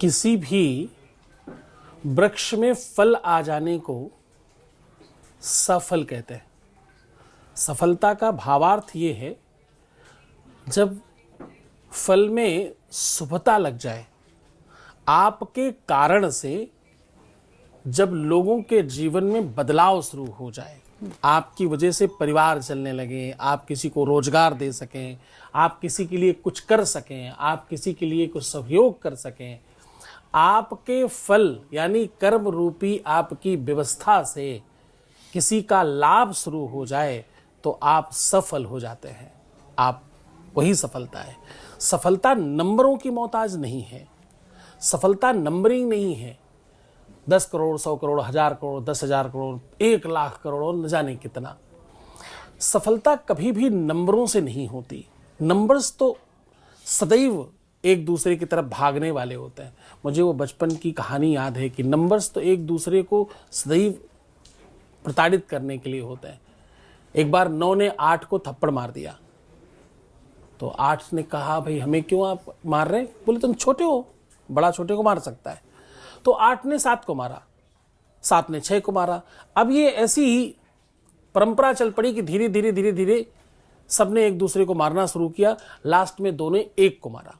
किसी भी वृक्ष में फल आ जाने को सफल कहते हैं। सफलता का भावार्थ ये है जब फल में शुभता लग जाए, आपके कारण से जब लोगों के जीवन में बदलाव शुरू हो जाए, आपकी वजह से परिवार चलने लगे, आप किसी को रोजगार दे सकें, आप किसी के लिए कुछ कर सकें, आप किसी के लिए कुछ सहयोग कर सकें, आपके फल यानी कर्म रूपी आपकी व्यवस्था से किसी का लाभ शुरू हो जाए तो आप सफल हो जाते हैं। आप वही सफलता है। सफलता नंबरों की मोहताज नहीं है। सफलता नंबरिंग नहीं है 10 करोड़ 100 करोड़ 1000 करोड़ 10,000 करोड़ 1 लाख करोड़ और न जाने कितना। सफलता कभी भी नंबरों से नहीं होती। नंबर्स तो सदैव एक दूसरे की तरफ भागने वाले होते हैं। मुझे वो बचपन की कहानी याद है कि नंबर्स तो एक दूसरे को सदैव प्रताड़ित करने के लिए होते हैं। एक बार 9 ने 8 को थप्पड़ मार दिया तो 8 ने कहा, भाई हमें क्यों आप मार रहे हैं? बोले तुम छोटे हो, बड़ा छोटे को मार सकता है। तो 8 ने 7 को मारा, 7 ने 6 को मारा। अब ये ऐसी ही परंपरा चल पड़ी कि धीरे धीरे धीरे धीरे सबने एक दूसरे को मारना शुरू किया। लास्ट में 2 ने 1 को मारा।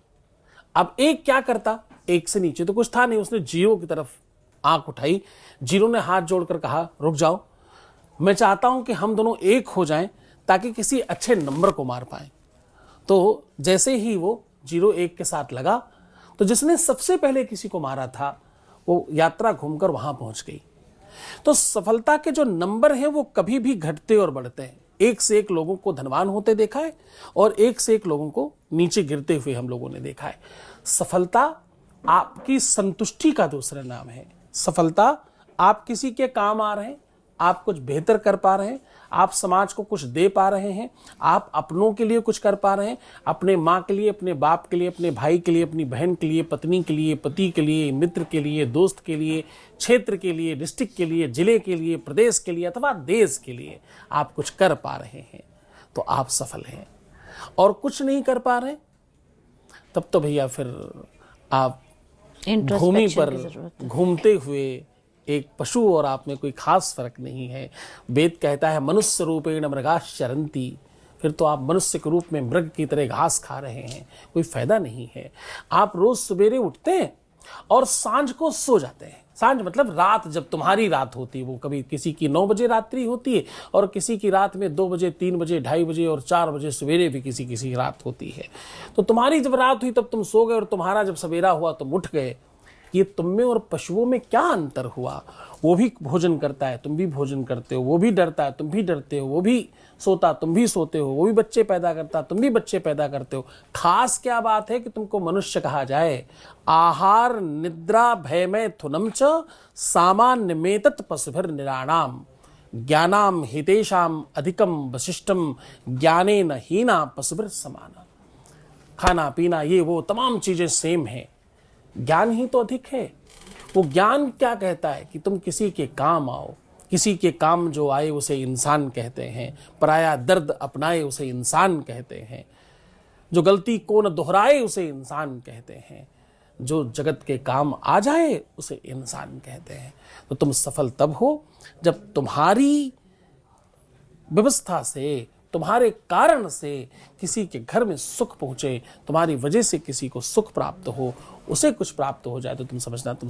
अब 1 क्या करता? 1 से नीचे तो कुछ था नहीं। उसने 0 की तरफ आंख उठाई। 0 ने हाथ जोड़कर कहा, रुक जाओ, मैं चाहता हूं कि हम दोनों 1 हो जाएं ताकि किसी अच्छे नंबर को मार पाएं। तो जैसे ही वो 0 1 के साथ लगा तो जिसने सबसे पहले किसी को मारा था वो यात्रा घूमकर वहां पहुंच गई। तो सफलता के जो नंबर हैं वो कभी भी घटते और बढ़ते हैं। 1 से 1 लोगों को धनवान होते देखा है और 1 से 1 लोगों को नीचे गिरते हुए हम लोगों ने देखा है। सफलता आपकी संतुष्टि का दूसरा नाम है। सफलता आप किसी के काम आ रहे हैं, आप कुछ बेहतर कर पा रहे हैं, आप समाज को कुछ दे पा रहे हैं, आप अपनों के लिए कुछ कर पा रहे हैं, अपने माँ के लिए, अपने बाप के लिए, अपने भाई के लिए, अपनी बहन के लिए, पत्नी के लिए, पति के लिए, मित्र के लिए, दोस्त के लिए, क्षेत्र के लिए, डिस्ट्रिक्ट के लिए, जिले के लिए, प्रदेश के लिए अथवा देश के लिए आप कुछ कर पा रहे हैं तो आप सफल हैं। और कुछ नहीं कर पा रहे तब तो भैया फिर आप भूमि पर घूमते हुए एक पशु और आप में कोई खास फर्क नहीं है। वेद कहता है मनुष्य रूपेण मृगाश्च चरन्ति। फिर तो आप मनुष्य के रूप में मृग की तरह घास खा रहे हैं, कोई फायदा नहीं है। आप रोज सवेरे उठते हैं और सांझ को सो जाते हैं। सांझ मतलब रात, जब तुम्हारी रात होती है। वो कभी किसी की 9 बजे रात्रि होती है और किसी की रात में 2 बजे 3 बजे 2:30 बजे और 4 बजे सवेरे भी किसी की रात होती है। तो तुम्हारी जब रात हुई तब तुम सो गए और तुम्हारा जब सवेरा हुआ तुम उठ गए। ये तुम में और पशुओं में क्या अंतर हुआ? वो भी भोजन करता है, तुम भी भोजन करते हो। वो भी डरता है, तुम भी डरते हो। वो भी सोता, तुम भी सोते हो। वो भी बच्चे पैदा करता, तुम भी बच्चे पैदा करते हो। खास क्या बात है कि तुमको मनुष्य कहा जाए? आहार निद्रा भयमय थुनम च सामान्य में तत् पशुभिर निराणाम ज्ञानाम हितेशाम अधिकम वशिष्ठम ज्ञाने न हीना पशुभिर समाना। खाना पीना ये वो तमाम चीजें सेम है, ज्ञान ही तो अधिक है। वो ज्ञान क्या कहता है कि तुम किसी के काम आओ। किसी के काम जो आए उसे इंसान कहते हैं। पराया दर्द अपनाए उसे इंसान कहते हैं। जो गलती को न दोहराए उसे इंसान कहते हैं। जो जगत के काम आ जाए उसे इंसान कहते हैं। तो तुम सफल तब हो जब तुम्हारी व्यवस्था से, तुम्हारे कारण से किसी के घर में सुख पहुंचे, तुम्हारी वजह से किसी को सुख प्राप्त हो, उसे कुछ प्राप्त हो जाए तो तुम समझना तुम